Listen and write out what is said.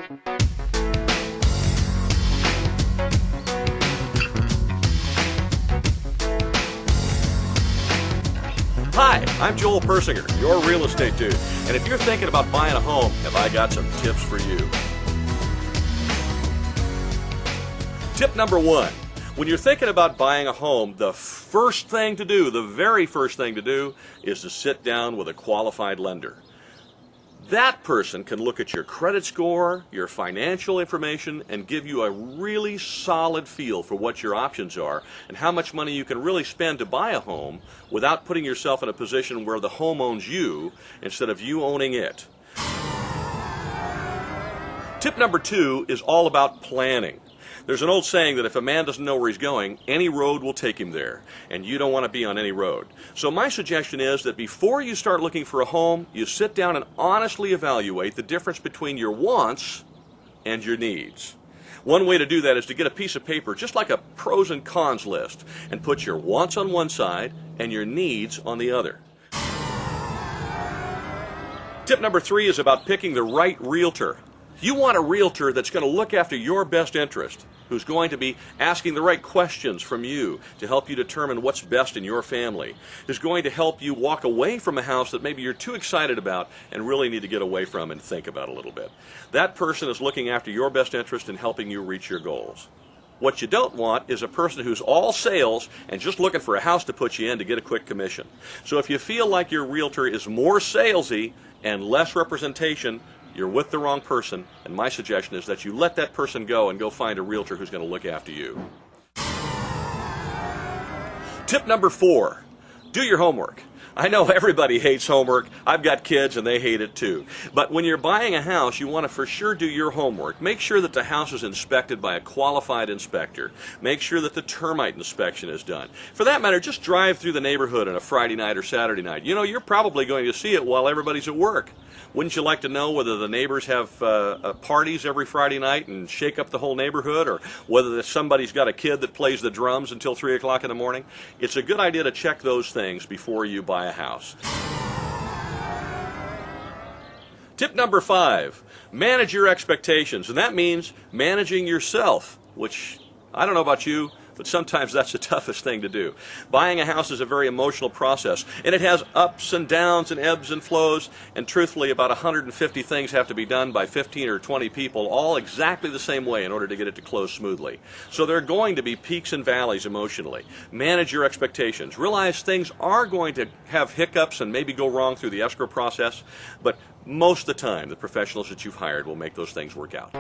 Hi, I'm Joel Persinger, your real estate dude. And if you're thinking about buying a home, have I got some tips for you. Tip number one, when you're thinking about buying a home, the first thing to do, the very first thing to do, is to sit down with a qualified lender. That person can look at your credit score, your financial information, and give you a really solid feel for what your options are and how much money you can really spend to buy a home without putting yourself in a position where the home owns you instead of you owning it. Tip number two is all about planning. There's an old saying that if a man doesn't know where he's going, any road will take him there, and you don't want to be on any road. So my suggestion is that before you start looking for a home, you sit down and honestly evaluate the difference between your wants and your needs. One way to do that is to get a piece of paper, just like a pros and cons list, and put your wants on one side and your needs on the other. Tip number three is about picking the right realtor. You want a realtor that's going to look after your best interest, who's going to be asking the right questions from you to help you determine what's best in your family, who's going to help you walk away from a house that maybe you're too excited about and really need to get away from and think about a little bit. That person is looking after your best interest and helping you reach your goals. What you don't want is a person who's all sales and just looking for a house to put you in to get a quick commission. So if you feel like your realtor is more salesy and less representation, you're with the wrong person, and my suggestion is that you let that person go and go find a realtor who's going to look after you. Tip number four, do your homework. I know everybody hates homework. I've got kids and they hate it too. But when you're buying a house, you want to for sure do your homework. Make sure that the house is inspected by a qualified inspector. Make sure that the termite inspection is done. For that matter, just drive through the neighborhood on a Friday night or Saturday night. You know, you're probably going to see it while everybody's at work. Wouldn't you like to know whether the neighbors have parties every Friday night and shake up the whole neighborhood, or whether somebody's got a kid that plays the drums until 3 o'clock in the morning? It's a good idea to check those things before you buy a house. Tip number five, manage your expectations, and that means managing yourself, which I don't know about you, but sometimes that's the toughest thing to do. Buying a house is a very emotional process, and it has ups and downs and ebbs and flows, and truthfully about 150 things have to be done by 15 or 20 people, all exactly the same way in order to get it to close smoothly. So there are going to be peaks and valleys emotionally. Manage your expectations. Realize things are going to have hiccups and maybe go wrong through the escrow process, but most of the time the professionals that you've hired will make those things work out.